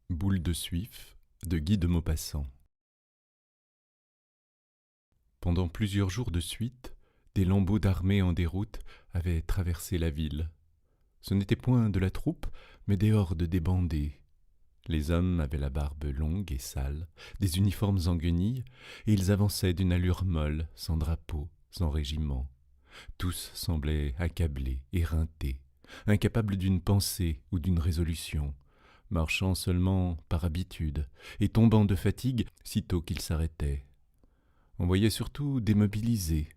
Boule de Suif de Guy de Maupassant. Pendant plusieurs jours de suite, des lambeaux d'armée en déroute avaient traversé la ville. Ce n'était point de la troupe, mais des hordes débandées. Les hommes avaient la barbe longue et sale, des uniformes en guenilles, et ils avançaient d'une allure molle, sans drapeau, sans régiment. Tous semblaient accablés, éreintés, incapables d'une pensée ou d'une résolution, marchant seulement par habitude et tombant de fatigue sitôt qu'ils s'arrêtaient. On voyait surtout démobilisés,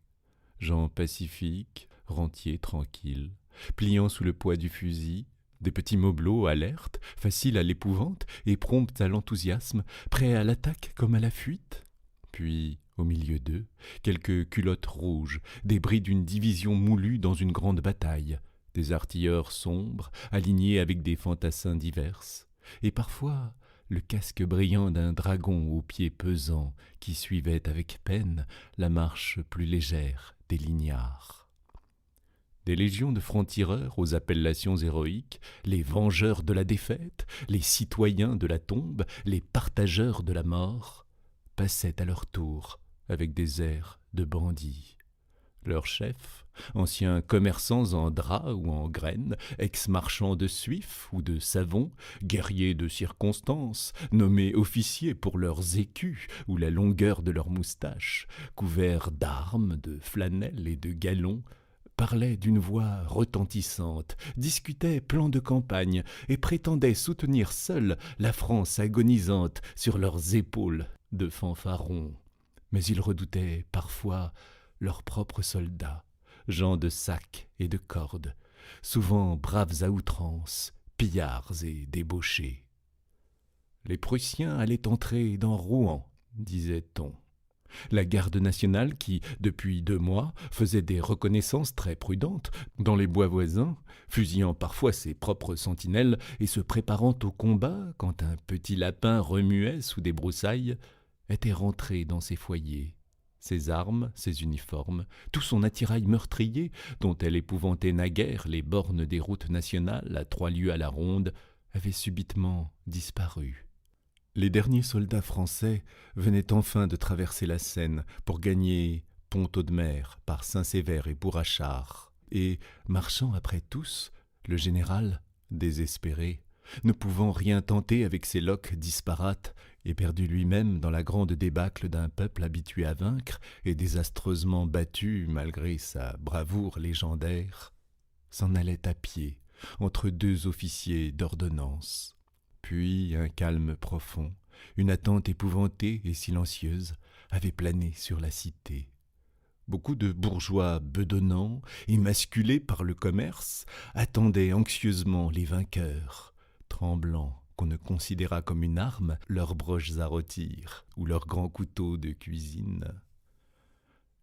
gens pacifiques, rentiers tranquilles, pliant sous le poids du fusil, des petits mobelots alertes, faciles à l'épouvante et prompts à l'enthousiasme, prêts à l'attaque comme à la fuite. Puis, au milieu d'eux, quelques culottes rouges, débris d'une division moulue dans une grande bataille, des artilleurs sombres, alignés avec des fantassins diverses, et parfois le casque brillant d'un dragon aux pieds pesants qui suivait avec peine la marche plus légère des lignards. Des légions de francs-tireurs aux appellations héroïques, les vengeurs de la défaite, les citoyens de la tombe, les partageurs de la mort, passaient à leur tour avec des airs de bandits. Leurs chefs, anciens commerçants en draps ou en graines, ex-marchands de suif ou de savon, guerriers de circonstance, nommés officiers pour leurs écus ou la longueur de leurs moustaches, couverts d'armes, de flanelles et de galons, parlaient d'une voix retentissante, discutaient plans de campagne et prétendaient soutenir seuls la France agonisante sur leurs épaules de fanfarons. Mais ils redoutaient parfois leurs propres soldats, gens de sacs et de cordes, souvent braves à outrance, pillards et débauchés. Les Prussiens allaient entrer dans Rouen, disait-on. La garde nationale qui, depuis 2 mois, faisait des reconnaissances très prudentes dans les bois voisins, fusillant parfois ses propres sentinelles et se préparant au combat quand un petit lapin remuait sous des broussailles, était rentrée dans ses foyers. Ses armes, ses uniformes, tout son attirail meurtrier, dont elle épouvantait naguère les bornes des routes nationales à 3 lieues à la ronde, avait subitement disparu. Les derniers soldats français venaient enfin de traverser la Seine pour gagner Pont-Audemer par Saint-Séver et Bourrachard, et, marchant après tous, le général, désespéré, ne pouvant rien tenter avec ses loques disparates, et perdu lui-même dans la grande débâcle d'un peuple habitué à vaincre et désastreusement battu malgré sa bravoure légendaire, s'en allait à pied entre 2 officiers d'ordonnance. Puis un calme profond, une attente épouvantée et silencieuse avait plané sur la cité. Beaucoup de bourgeois bedonnants, émasculés par le commerce, attendaient anxieusement les vainqueurs, tremblants qu'on ne considérât comme une arme leurs broches à rôtir ou leurs grands couteaux de cuisine.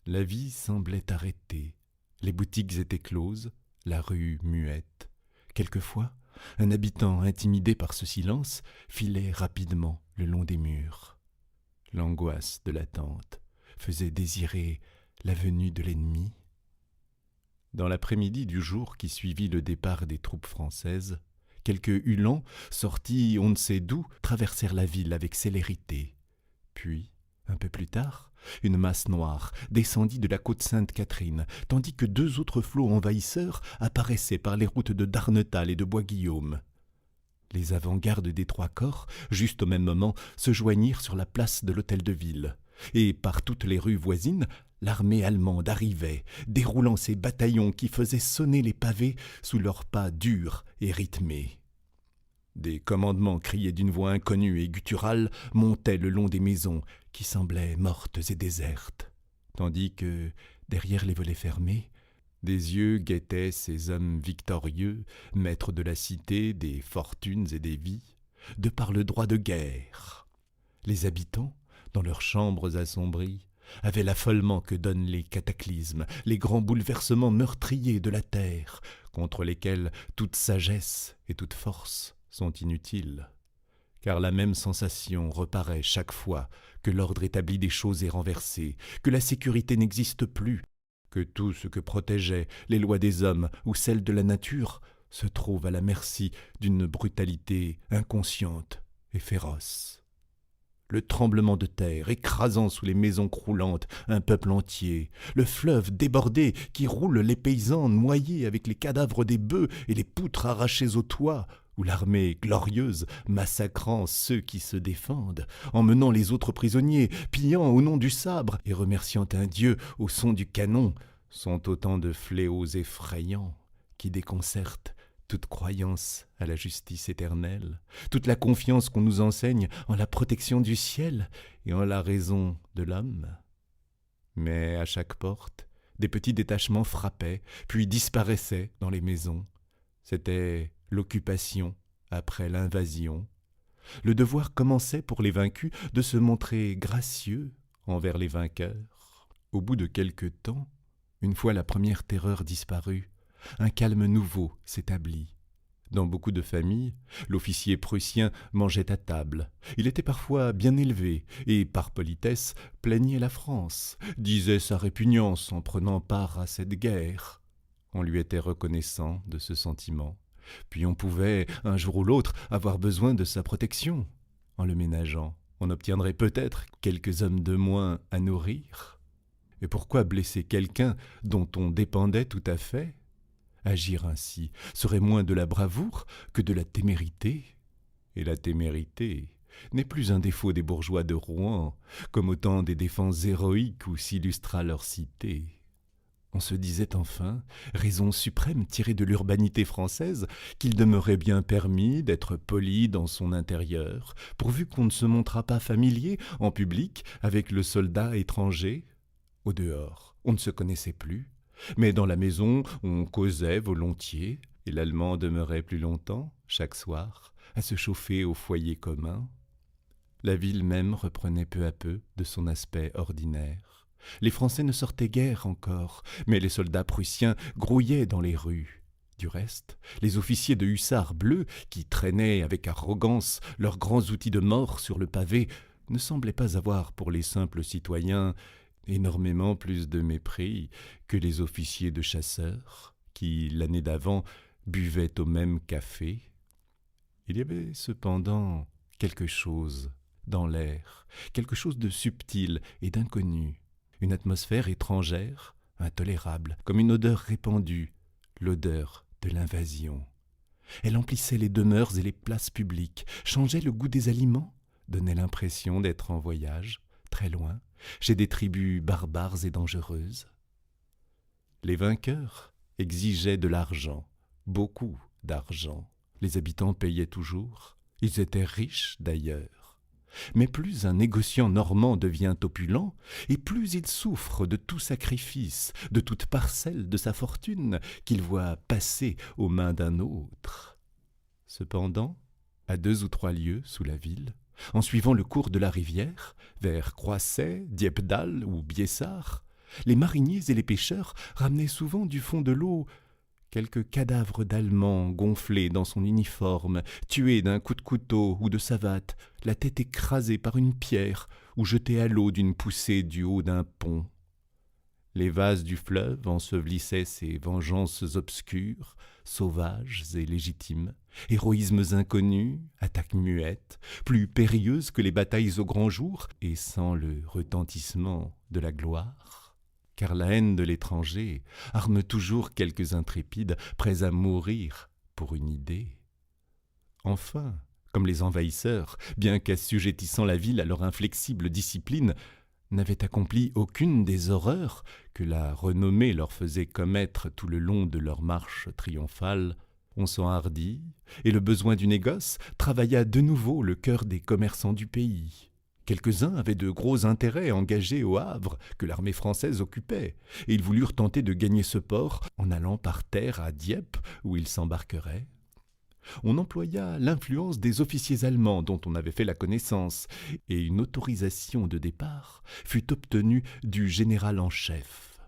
La vie semblait arrêtée, les boutiques étaient closes, la rue muette. Quelquefois, un habitant intimidé par ce silence filait rapidement le long des murs. L'angoisse de l'attente faisait désirer la venue de l'ennemi. Dans l'après-midi du jour qui suivit le départ des troupes françaises, quelques Uhlans, sortis on ne sait d'où, traversèrent la ville avec célérité. Puis, un peu plus tard, une masse noire descendit de la côte Sainte-Catherine, tandis que 2 autres flots envahisseurs apparaissaient par les routes de Darnetal et de Bois-Guillaume. Les avant-gardes des 3 corps, juste au même moment, se joignirent sur la place de l'hôtel de ville. Et par toutes les rues voisines, l'armée allemande arrivait, déroulant ses bataillons qui faisaient sonner les pavés sous leurs pas durs et rythmés. Des commandements criés d'une voix inconnue et gutturale montaient le long des maisons qui semblaient mortes et désertes, tandis que, derrière les volets fermés, des yeux guettaient ces hommes victorieux, maîtres de la cité, des fortunes et des vies, de par le droit de guerre. Les habitants, dans leurs chambres assombries, avaient l'affolement que donnent les cataclysmes, les grands bouleversements meurtriers de la terre, contre lesquels toute sagesse et toute force sont inutiles. Car la même sensation reparaît chaque fois que l'ordre établi des choses est renversé, que la sécurité n'existe plus, que tout ce que protégeaient les lois des hommes ou celles de la nature se trouve à la merci d'une brutalité inconsciente et féroce. Le tremblement de terre écrasant sous les maisons croulantes un peuple entier, le fleuve débordé qui roule les paysans noyés avec les cadavres des bœufs et les poutres arrachées aux toits, ou l'armée glorieuse massacrant ceux qui se défendent, emmenant les autres prisonniers, pillant au nom du sabre et remerciant un Dieu au son du canon, sont autant de fléaux effrayants qui déconcertent toute croyance à la justice éternelle, toute la confiance qu'on nous enseigne en la protection du ciel et en la raison de l'homme. Mais à chaque porte, des petits détachements frappaient, puis disparaissaient dans les maisons. C'était l'occupation après l'invasion. Le devoir commençait pour les vaincus de se montrer gracieux envers les vainqueurs. Au bout de quelque temps, une fois la première terreur disparue, un calme nouveau s'établit. Dans beaucoup de familles, l'officier prussien mangeait à table. Il était parfois bien élevé et, par politesse, plaignait la France, disait sa répugnance en prenant part à cette guerre. On lui était reconnaissant de ce sentiment. Puis on pouvait, un jour ou l'autre, avoir besoin de sa protection. En le ménageant, on obtiendrait peut-être quelques hommes de moins à nourrir. Et pourquoi blesser quelqu'un dont on dépendait tout à fait ? Agir ainsi serait moins de la bravoure que de la témérité. Et la témérité n'est plus un défaut des bourgeois de Rouen, comme au temps des défenses héroïques où s'illustra leur cité. On se disait enfin, raison suprême tirée de l'urbanité française, qu'il demeurait bien permis d'être poli dans son intérieur, pourvu qu'on ne se montrât pas familier en public avec le soldat étranger. Au dehors, on ne se connaissait plus, mais dans la maison, on causait volontiers, et l'Allemand demeurait plus longtemps, chaque soir, à se chauffer au foyer commun. La ville même reprenait peu à peu de son aspect ordinaire. Les Français ne sortaient guère encore, mais les soldats prussiens grouillaient dans les rues. Du reste, les officiers de hussards bleus, qui traînaient avec arrogance leurs grands outils de mort sur le pavé, ne semblaient pas avoir pour les simples citoyens énormément plus de mépris que les officiers de chasseurs, qui, l'année d'avant, buvaient au même café. Il y avait cependant quelque chose dans l'air, quelque chose de subtil et d'inconnu, une atmosphère étrangère, intolérable, comme une odeur répandue, l'odeur de l'invasion. Elle emplissait les demeures et les places publiques, changeait le goût des aliments, donnait l'impression d'être en voyage, très loin, chez des tribus barbares et dangereuses. Les vainqueurs exigeaient de l'argent, beaucoup d'argent. Les habitants payaient toujours, ils étaient riches d'ailleurs. Mais plus un négociant normand devient opulent, et plus il souffre de tout sacrifice, de toute parcelle de sa fortune qu'il voit passer aux mains d'un autre. Cependant, à 2 ou 3 lieues sous la ville, en suivant le cours de la rivière, vers Croisset, Dieppedalle ou Biessart, les mariniers et les pêcheurs ramenaient souvent du fond de l'eau quelques cadavres d'Allemands gonflés dans son uniforme, tués d'un coup de couteau ou de savate, la tête écrasée par une pierre ou jetés à l'eau d'une poussée du haut d'un pont. Les vases du fleuve ensevelissaient ces vengeances obscures, sauvages et légitimes, héroïsmes inconnus, attaques muettes, plus périlleuses que les batailles au grand jour et sans le retentissement de la gloire. Car la haine de l'étranger arme toujours quelques intrépides prêts à mourir pour une idée. Enfin, comme les envahisseurs, bien qu'assujettissant la ville à leur inflexible discipline, n'avaient accompli aucune des horreurs que la renommée leur faisait commettre tout le long de leur marche triomphale, on s'enhardit, et le besoin du négoce travailla de nouveau le cœur des commerçants du pays. Quelques-uns avaient de gros intérêts engagés au Havre que l'armée française occupait, et ils voulurent tenter de gagner ce port en allant par terre à Dieppe, où ils s'embarqueraient. On employa l'influence des officiers allemands dont on avait fait la connaissance, et une autorisation de départ fut obtenue du général en chef.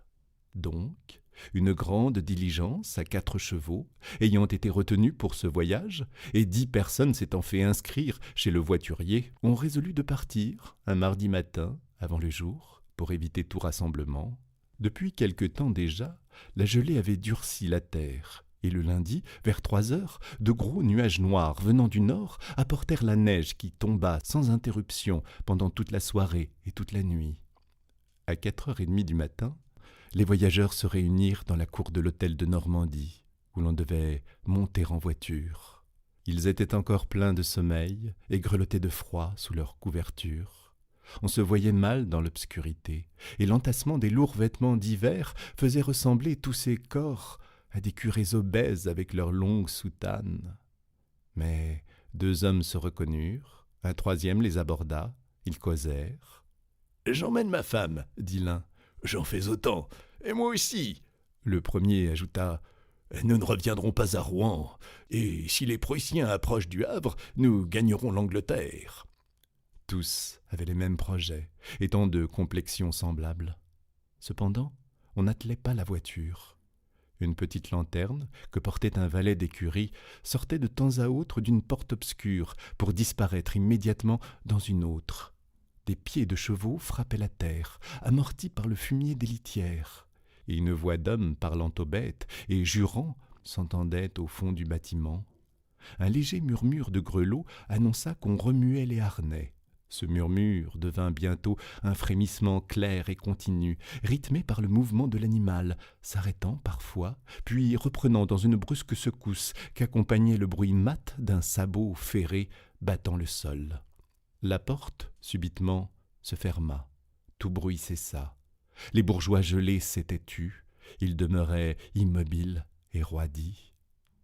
Donc, une grande diligence à 4 chevaux, ayant été retenue pour ce voyage, et 10 personnes s'étant fait inscrire chez le voiturier, on résolut de partir un mardi matin, avant le jour, pour éviter tout rassemblement. Depuis quelque temps déjà, la gelée avait durci la terre, Et le lundi, vers 3 heures, de gros nuages noirs venant du nord apportèrent la neige qui tomba sans interruption pendant toute la soirée et toute la nuit. À 4h30 du matin, les voyageurs se réunirent dans la cour de l'hôtel de Normandie, où l'on devait monter en voiture. Ils étaient encore pleins de sommeil et grelottaient de froid sous leurs couvertures. On se voyait mal dans l'obscurité, et l'entassement des lourds vêtements d'hiver faisait ressembler tous ces corps à des curés obèses avec leurs longues soutanes. Mais 2 hommes se reconnurent, un troisième les aborda, ils causèrent. « J'emmène ma femme, dit l'un. « J'en fais autant, et moi aussi. » Le premier ajouta. « Nous ne reviendrons pas à Rouen, et si les Prussiens approchent du Havre, nous gagnerons l'Angleterre. » Tous avaient les mêmes projets, étant de complexion semblable. Cependant, on n'attelait pas la voiture. Une petite lanterne, que portait un valet d'écurie, sortait de temps à autre d'une porte obscure pour disparaître immédiatement dans une autre. Des pieds de chevaux frappaient la terre, amortis par le fumier des litières, et une voix d'homme parlant aux bêtes et jurant s'entendait au fond du bâtiment. Un léger murmure de grelots annonça qu'on remuait les harnais. Ce murmure devint bientôt un frémissement clair et continu, rythmé par le mouvement de l'animal, s'arrêtant parfois, puis reprenant dans une brusque secousse qu'accompagnait le bruit mat d'un sabot ferré battant le sol. La porte, subitement, se ferma. Tout bruit cessa. Les bourgeois gelés s'étaient tus. Ils demeuraient immobiles et roidis.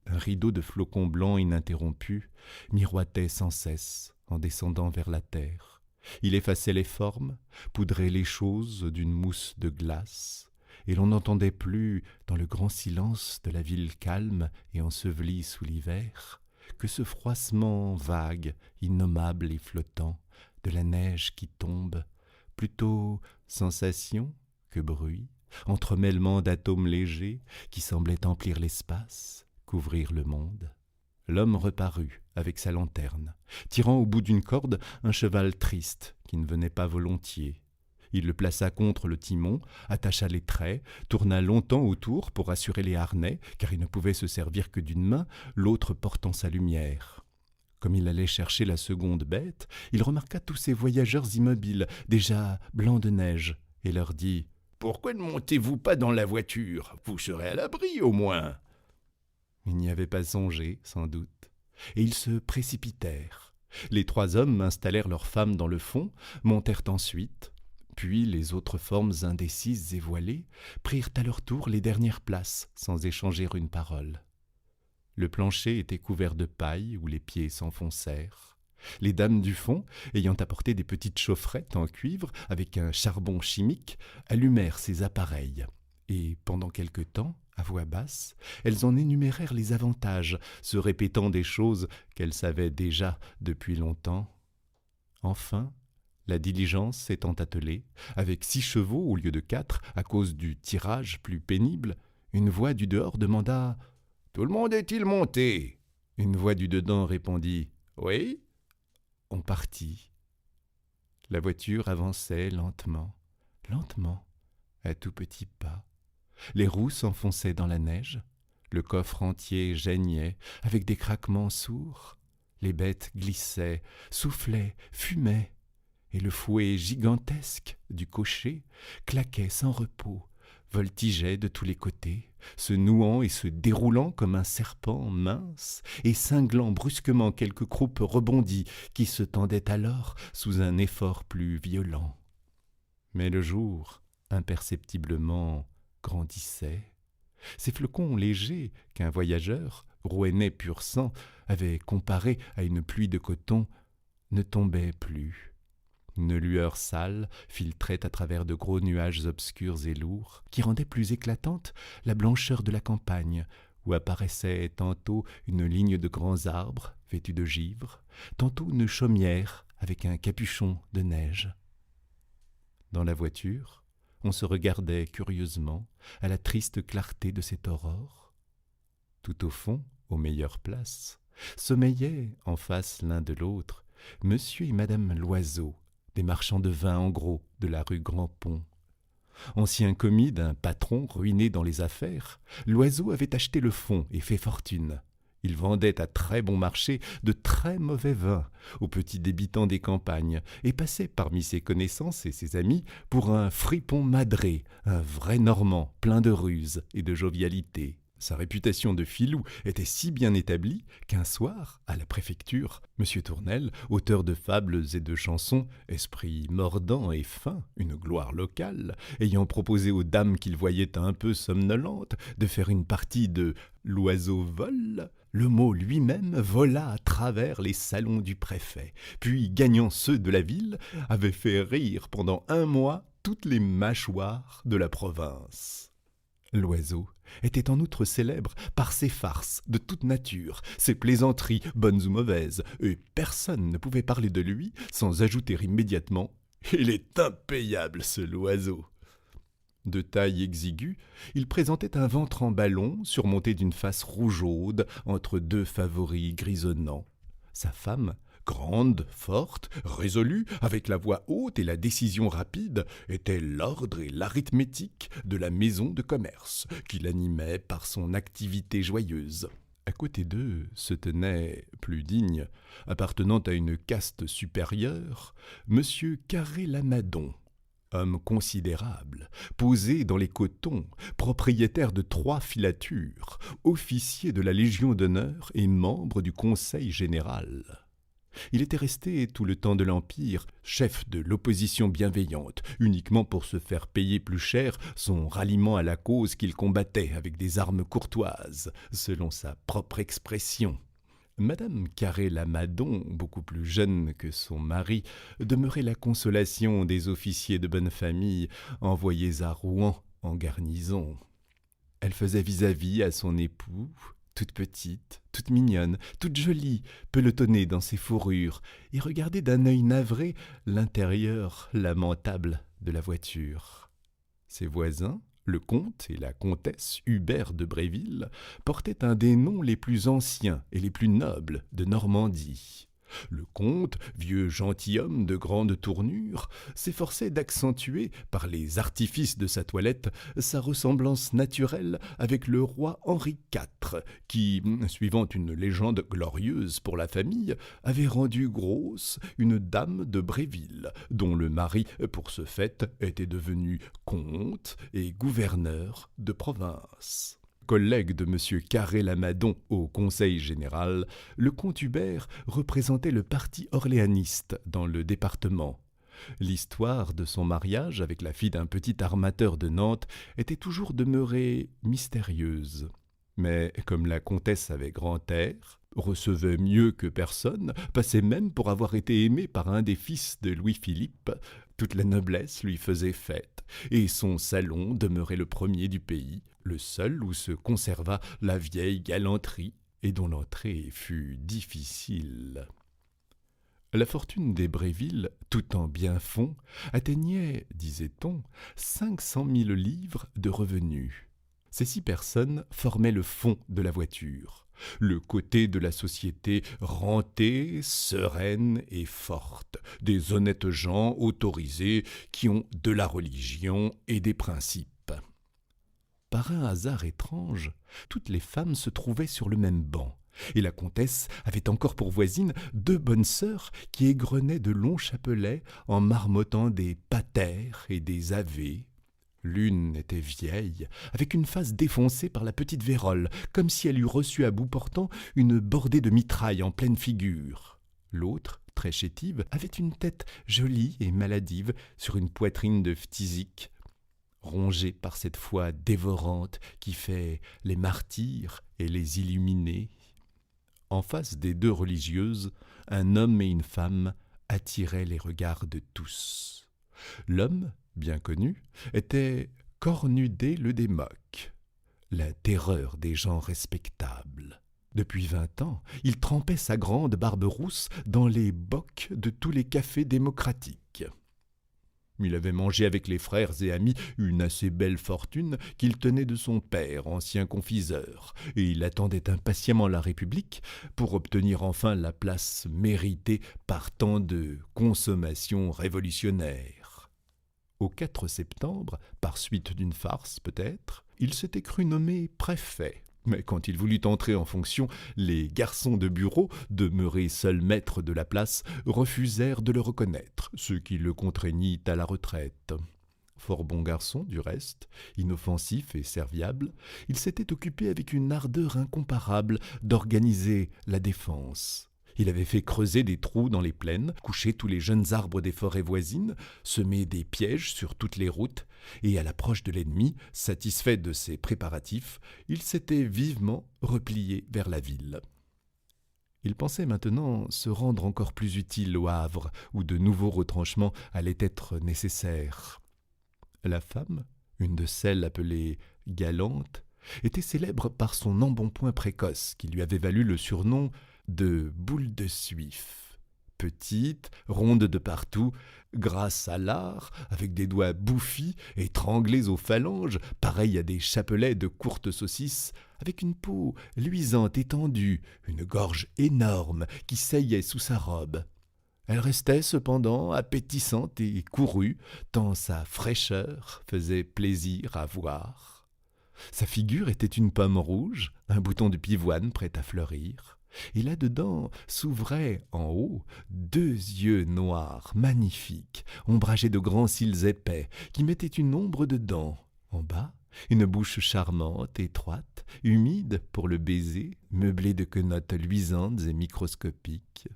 Un rideau de flocons blancs ininterrompu miroitait sans cesse en descendant vers la terre. Il effaçait les formes, poudrait les choses d'une mousse de glace, et l'on n'entendait plus, dans le grand silence de la ville calme et ensevelie sous l'hiver, que ce froissement vague, innommable et flottant, de la neige qui tombe, plutôt sensation que bruit, entremêlement d'atomes légers qui semblaient emplir l'espace, couvrir le monde. L'homme reparut avec sa lanterne, tirant au bout d'une corde un cheval triste qui ne venait pas volontiers. Il le plaça contre le timon, attacha les traits, tourna longtemps autour pour assurer les harnais, car il ne pouvait se servir que d'une main, l'autre portant sa lumière. Comme il allait chercher la seconde bête, il remarqua tous ces voyageurs immobiles, déjà blancs de neige, et leur dit « Pourquoi ne montez-vous pas dans la voiture? Vous serez à l'abri au moins. » Ils n'y avaient pas songé, sans doute, et ils se précipitèrent. Les 3 hommes installèrent leurs femmes dans le fond, montèrent ensuite, puis les autres formes indécises et voilées prirent à leur tour les dernières places, sans échanger une parole. Le plancher était couvert de paille où les pieds s'enfoncèrent. Les dames du fond, ayant apporté des petites chaufferettes en cuivre avec un charbon chimique, allumèrent ces appareils, et pendant quelque temps, à voix basse, elles en énumérèrent les avantages, se répétant des choses qu'elles savaient déjà depuis longtemps. Enfin, la diligence s'étant attelée, avec 6 chevaux au lieu de 4, à cause du tirage plus pénible, une voix du dehors demanda « Tout le monde est-il monté ?» Une voix du dedans répondit « Oui ?» On partit. La voiture avançait lentement, lentement, à tout petits pas. Les roues s'enfonçaient dans la neige, le coffre entier geignait avec des craquements sourds, les bêtes glissaient, soufflaient, fumaient, et le fouet gigantesque du cocher claquait sans repos, voltigeait de tous les côtés, se nouant et se déroulant comme un serpent mince et cinglant brusquement quelques croupes rebondies qui se tendaient alors sous un effort plus violent. Mais le jour, imperceptiblement, grandissait. Ces flocons légers qu'un voyageur, rouennais pur sang, avait comparés à une pluie de coton, ne tombaient plus. Une lueur sale filtrait à travers de gros nuages obscurs et lourds, qui rendaient plus éclatante la blancheur de la campagne, où apparaissait tantôt une ligne de grands arbres vêtus de givre, tantôt une chaumière avec un capuchon de neige. Dans la voiture, on se regardait curieusement à la triste clarté de cette aurore. Tout au fond, aux meilleures places, sommeillaient, en face l'un de l'autre, Monsieur et Madame Loiseau, des marchands de vin en gros de la rue Grand-Pont. Ancien commis d'un patron ruiné dans les affaires, l'oiseau avait acheté le fonds et fait fortune. Il vendait à très bon marché de très mauvais vins aux petits débitants des campagnes et passait parmi ses connaissances et ses amis pour un fripon madré, un vrai Normand plein de ruse et de jovialité. Sa réputation de filou était si bien établie qu'un soir, à la préfecture, M. Tournel, auteur de fables et de chansons, esprit mordant et fin, une gloire locale, ayant proposé aux dames qu'il voyait un peu somnolentes de faire une partie de «L'oiseau vole», le mot lui-même vola à travers les salons du préfet, puis, gagnant ceux de la ville, avait fait rire pendant un mois toutes les mâchoires de la province. L'oiseau était en outre célèbre par ses farces de toute nature, ses plaisanteries, bonnes ou mauvaises, et personne ne pouvait parler de lui sans ajouter immédiatement « Il est impayable, ce l'oiseau !» De taille exiguë, il présentait un ventre en ballon surmonté d'une face rougeaude entre deux favoris grisonnants. Sa femme, grande, forte, résolue, avec la voix haute et la décision rapide, était l'ordre et l'arithmétique de la maison de commerce, qu'il animait par son activité joyeuse. À côté d'eux se tenait, plus digne, appartenant à une caste supérieure, Monsieur Carré-Lamadon, homme considérable, posé dans les cotons, propriétaire de 3 filatures, officier de la Légion d'honneur et membre du Conseil général. Il était resté tout le temps de l'Empire chef de l'opposition bienveillante, uniquement pour se faire payer plus cher son ralliement à la cause qu'il combattait avec des armes courtoises, selon sa propre expression. Madame Carré-Lamadon, beaucoup plus jeune que son mari, demeurait la consolation des officiers de bonne famille envoyés à Rouen en garnison. Elle faisait vis-à-vis à son époux, toute petite, toute mignonne, toute jolie, pelotonnée dans ses fourrures, et regardait d'un œil navré l'intérieur lamentable de la voiture. Ses voisins, le comte et la comtesse Hubert de Bréville, portaient un des noms les plus anciens et les plus nobles de Normandie. Le comte, vieux gentilhomme de grande tournure, s'efforçait d'accentuer, par les artifices de sa toilette, sa ressemblance naturelle avec le roi Henri IV, qui, suivant une légende glorieuse pour la famille, avait rendu grosse une dame de Bréville, dont le mari, pour ce fait, était devenu comte et gouverneur de province. Collègue de M. Carré-Lamadon au Conseil général, le comte Hubert représentait le parti orléaniste dans le département. L'histoire de son mariage avec la fille d'un petit armateur de Nantes était toujours demeurée mystérieuse. Mais comme la comtesse avait grand air, recevait mieux que personne, passait même pour avoir été aimée par un des fils de Louis-Philippe, toute la noblesse lui faisait fête, et son salon demeurait le premier du pays, le seul où se conserva la vieille galanterie et dont l'entrée fut difficile. La fortune des Bréville, tout en biens-fonds, atteignait, disait-on, 500 000 livres de revenus. Ces 6 personnes formaient le fond de la voiture, le côté de la société rentée, sereine et forte, des honnêtes gens autorisés qui ont de la religion et des principes. Par un hasard étrange, toutes les femmes se trouvaient sur le même banc, et la comtesse avait encore pour voisines 2 bonnes sœurs qui égrenaient de longs chapelets en marmottant des patères et des avés. L'une était vieille, avec une face défoncée par la petite vérole, comme si elle eût reçu à bout portant une bordée de mitraille en pleine figure. L'autre, très chétive, avait une tête jolie et maladive sur une poitrine de phthisique, rongée par cette foi dévorante qui fait les martyrs et les illuminés. En face des 2 religieuses, un homme et une femme attiraient les regards de tous. L'homme, bien connu, était Cornudet le Démoc, la terreur des gens respectables. Depuis 20 ans, il trempait sa grande barbe rousse dans les bocs de tous les cafés démocratiques. Il avait mangé avec les frères et amis une assez belle fortune qu'il tenait de son père, ancien confiseur, et il attendait impatiemment la République pour obtenir enfin la place méritée par tant de consommations révolutionnaires. Au 4 septembre, par suite d'une farce peut-être, il s'était cru nommé préfet. Mais quand il voulut entrer en fonction, les garçons de bureau, demeurés seuls maîtres de la place, refusèrent de le reconnaître, ce qui le contraignit à la retraite. Fort bon garçon, du reste, inoffensif et serviable, il s'était occupé avec une ardeur incomparable d'organiser la défense. Il avait fait creuser des trous dans les plaines, coucher tous les jeunes arbres des forêts voisines, semer des pièges sur toutes les routes, et à l'approche de l'ennemi, satisfait de ses préparatifs, il s'était vivement replié vers la ville. Il pensait maintenant se rendre encore plus utile au Havre, où de nouveaux retranchements allaient être nécessaires. La femme, une de celles appelées galantes, était célèbre par son embonpoint précoce qui lui avait valu le surnom de boule de suif. Petite, ronde de partout, grasse à l'art, avec des doigts bouffis, étranglés aux phalanges, pareils à des chapelets de courtes saucisses, avec une peau luisante et tendue, une gorge énorme qui saillait sous sa robe. Elle restait cependant appétissante et courue, tant sa fraîcheur faisait plaisir à voir. Sa figure était une pomme rouge, un bouton de pivoine prêt à fleurir, et là-dedans s'ouvraient en haut 2 yeux noirs magnifiques, ombragés de grands cils épais, qui mettaient une ombre dedans. En bas, une bouche charmante, étroite, humide pour le baiser, meublée de quenottes luisantes et microscopiques.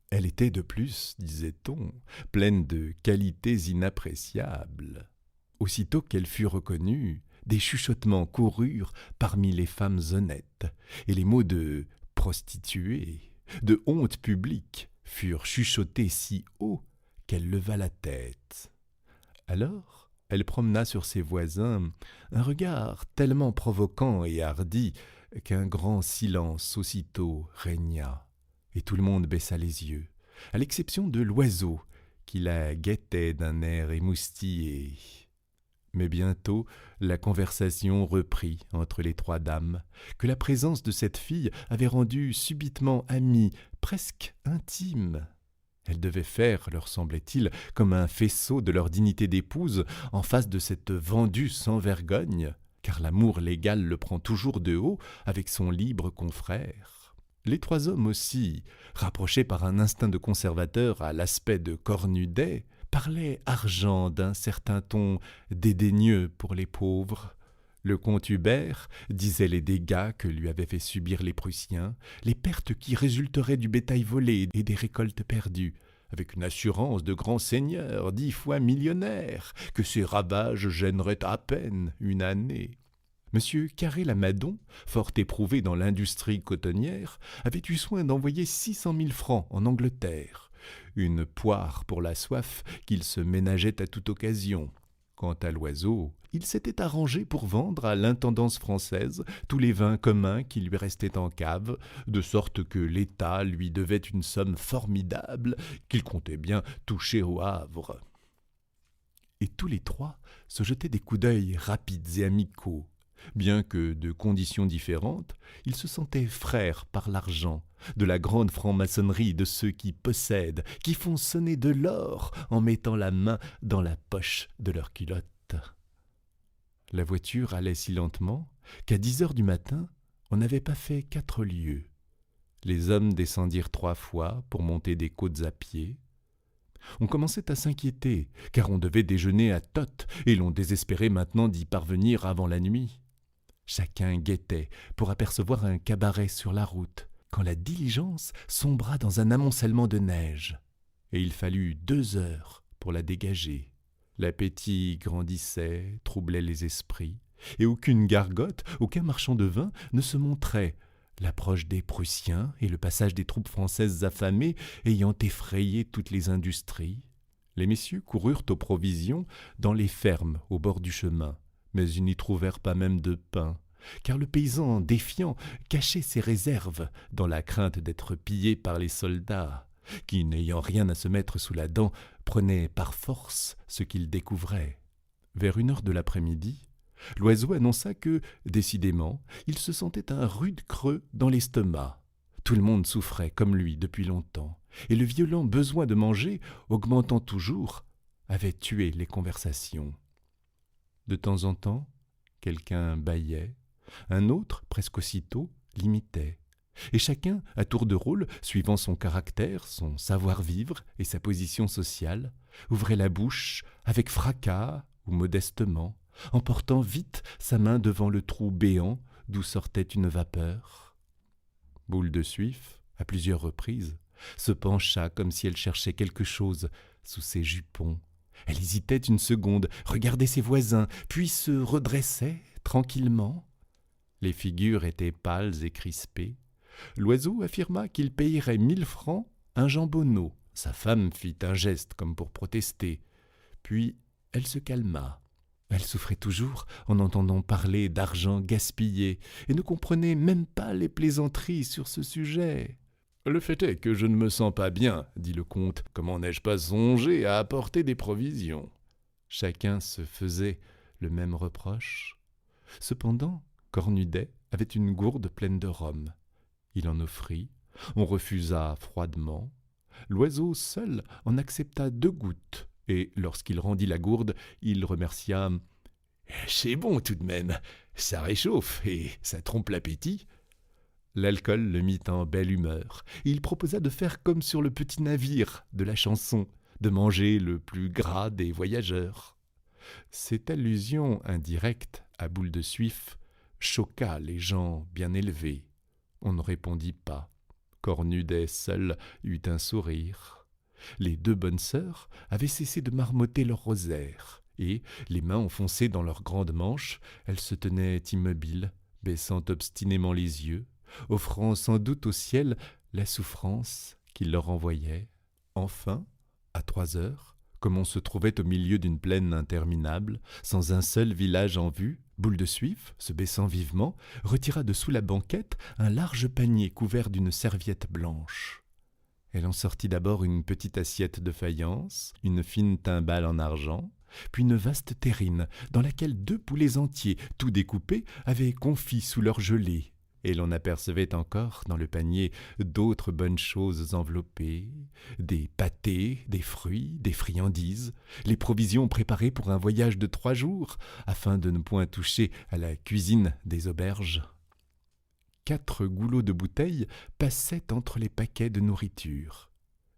Elle était de plus, disait-on, pleine de qualités inappréciables. Aussitôt qu'elle fut reconnue, des chuchotements coururent parmi les femmes honnêtes, et les mots de prostituée, de honte publique, furent chuchotés si haut qu'elle leva la tête. Alors, elle promena sur ses voisins un regard tellement provoquant et hardi qu'un grand silence aussitôt régna. Et tout le monde baissa les yeux, à l'exception de l'oiseau, qui la guettait d'un air émoustillé. Mais bientôt, la conversation reprit entre les 3 dames, que la présence de cette fille avait rendues subitement amies, presque intimes. Elles devaient faire, leur semblait-il, comme un faisceau de leur dignité d'épouse en face de cette vendue sans vergogne, car l'amour légal le prend toujours de haut avec son libre confrère. Les 3 hommes aussi, rapprochés par un instinct de conservateur à l'aspect de Cornudet, parlaient argent d'un certain ton dédaigneux pour les pauvres. Le comte Hubert disait les dégâts que lui avaient fait subir les Prussiens, les pertes qui résulteraient du bétail volé et des récoltes perdues, avec une assurance de grand seigneur 10 fois millionnaire, que ces ravages gêneraient à peine une année. M. Carré-Lamadon, fort éprouvé dans l'industrie cotonnière, avait eu soin d'envoyer 600 000 francs en Angleterre, une poire pour la soif qu'il se ménageait à toute occasion. Quant à l'oiseau, il s'était arrangé pour vendre à l'intendance française tous les vins communs qui lui restaient en cave, de sorte que l'État lui devait une somme formidable qu'il comptait bien toucher au Havre. Et tous les 3 se jetaient des coups d'œil rapides et amicaux. Bien que de conditions différentes, ils se sentaient frères par l'argent, de la grande franc-maçonnerie de ceux qui possèdent, qui font sonner de l'or en mettant la main dans la poche de leur culotte. La voiture allait si lentement qu'à 10 heures du matin, on n'avait pas fait 4 lieues. Les hommes descendirent 3 fois pour monter des côtes à pied. On commençait à s'inquiéter, car on devait déjeuner à Toth, et l'on désespérait maintenant d'y parvenir avant la nuit. Chacun guettait pour apercevoir un cabaret sur la route, quand la diligence sombra dans un amoncellement de neige, et il fallut 2 heures pour la dégager. L'appétit grandissait, troublait les esprits, et aucune gargote, aucun marchand de vin ne se montrait, l'approche des Prussiens et le passage des troupes françaises affamées ayant effrayé toutes les industries. Les messieurs coururent aux provisions dans les fermes au bord du chemin, mais ils n'y trouvèrent pas même de pain, car le paysan défiant cachait ses réserves dans la crainte d'être pillé par les soldats, qui, n'ayant rien à se mettre sous la dent, prenaient par force ce qu'ils découvraient. Vers 1 heure de l'après-midi, l'oiseau annonça que, décidément, il se sentait un rude creux dans l'estomac. Tout le monde souffrait comme lui depuis longtemps, et le violent besoin de manger, augmentant toujours, avait tué les conversations. De temps en temps, quelqu'un bâillait, un autre, presque aussitôt, l'imitait. Et chacun, à tour de rôle, suivant son caractère, son savoir-vivre et sa position sociale, ouvrait la bouche avec fracas ou modestement, en portant vite sa main devant le trou béant d'où sortait une vapeur. Boule de Suif, à plusieurs reprises, se pencha comme si elle cherchait quelque chose sous ses jupons. Elle hésitait une seconde, regardait ses voisins, puis se redressait tranquillement. Les figures étaient pâles et crispées. L'oiseau affirma qu'il payerait 1000 francs un jambonneau. Sa femme fit un geste comme pour protester. Puis elle se calma. Elle souffrait toujours en entendant parler d'argent gaspillé et ne comprenait même pas les plaisanteries sur ce sujet. « Le fait est que je ne me sens pas bien, » dit le comte. « Comment n'ai-je pas songé à apporter des provisions ?» Chacun se faisait le même reproche. Cependant, Cornudet avait une gourde pleine de rhum. Il en offrit, on refusa froidement. L'oiseau seul en accepta 2 gouttes, et lorsqu'il rendit la gourde, il remercia « C'est bon tout de même, ça réchauffe et ça trompe l'appétit. » L'alcool le mit en belle humeur. Il proposa de faire comme sur le petit navire de la chanson, de manger le plus gras des voyageurs. Cette allusion indirecte à Boule de Suif choqua les gens bien élevés. On ne répondit pas. Cornudet seul eut un sourire. Les 2 bonnes sœurs avaient cessé de marmotter leur rosaire, et, les mains enfoncées dans leurs grandes manches, elles se tenaient immobiles, baissant obstinément les yeux, offrant sans doute au ciel la souffrance qu'il leur envoyait. Enfin, à 3 heures, comme on se trouvait au milieu d'une plaine interminable, sans un seul village en vue, Boule de Suif, se baissant vivement, retira de sous la banquette un large panier couvert d'une serviette blanche. Elle en sortit d'abord une petite assiette de faïence, une fine timbale en argent, puis une vaste terrine dans laquelle 2 poulets entiers, tout découpés, avaient confit sous leur gelée. Et l'on apercevait encore dans le panier d'autres bonnes choses enveloppées, des pâtés, des fruits, des friandises, les provisions préparées pour un voyage de 3 jours, afin de ne point toucher à la cuisine des auberges. 4 goulots de bouteilles passaient entre les paquets de nourriture.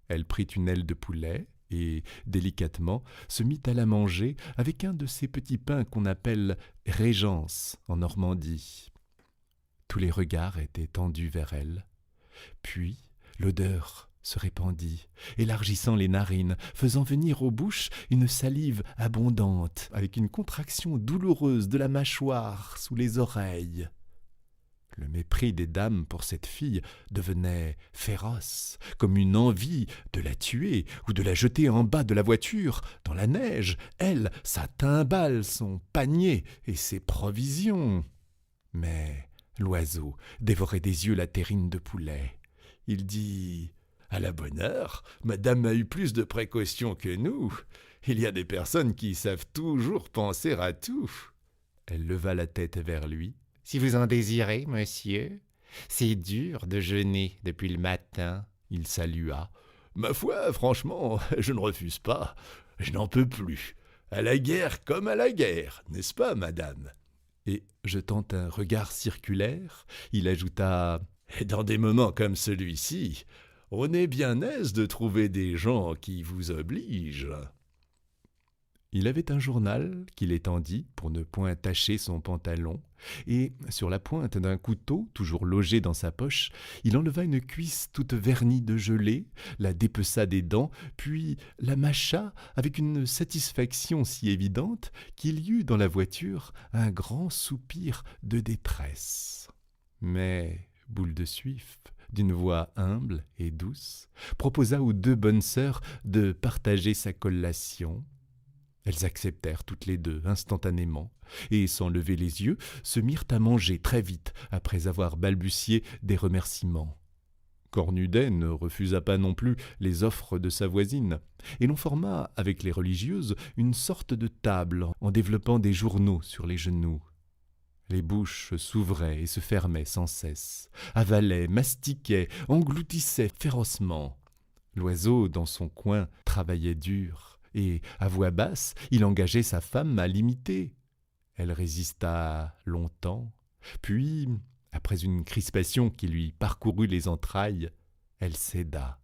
Elle prit une aile de poulet et, délicatement, se mit à la manger avec un de ces petits pains qu'on appelle « régence » en Normandie. Tous les regards étaient tendus vers elle. Puis l'odeur se répandit, élargissant les narines, faisant venir aux bouches une salive abondante, avec une contraction douloureuse de la mâchoire sous les oreilles. Le mépris des dames pour cette fille devenait féroce, comme une envie de la tuer ou de la jeter en bas de la voiture, dans la neige, elle, sa timbale, son panier et ses provisions. Mais l'oiseau dévorait des yeux la terrine de poulet. Il dit « À la bonne heure, madame a eu plus de précautions que nous. Il y a des personnes qui savent toujours penser à tout. » Elle leva la tête vers lui. « Si vous en désirez, monsieur, c'est dur de jeûner depuis le matin. » Il salua. « Ma foi, franchement, je ne refuse pas. Je n'en peux plus. À la guerre comme à la guerre, n'est-ce pas, madame ?» Et, jetant un regard circulaire, il ajouta « Dans des moments comme celui-ci, on est bien aise de trouver des gens qui vous obligent. » Il avait un journal qu'il étendit pour ne point tacher son pantalon, et, sur la pointe d'un couteau, toujours logé dans sa poche, il enleva une cuisse toute vernie de gelée, la dépeça des dents, puis la mâcha avec une satisfaction si évidente qu'il y eut dans la voiture un grand soupir de détresse. Mais Boule de Suif, d'une voix humble et douce, proposa aux 2 bonnes sœurs de partager sa collation. Elles acceptèrent toutes les 2 instantanément, et sans lever les yeux, se mirent à manger très vite, après avoir balbutié des remerciements. Cornudet ne refusa pas non plus les offres de sa voisine, et l'on forma, avec les religieuses, une sorte de table, en développant des journaux sur les genoux. Les bouches s'ouvraient et se fermaient sans cesse, avalaient, mastiquaient, engloutissaient férocement. L'oiseau, dans son coin, travaillait dur, et, à voix basse, il engageait sa femme à l'imiter. Elle résista longtemps, puis, après une crispation qui lui parcourut les entrailles, elle céda.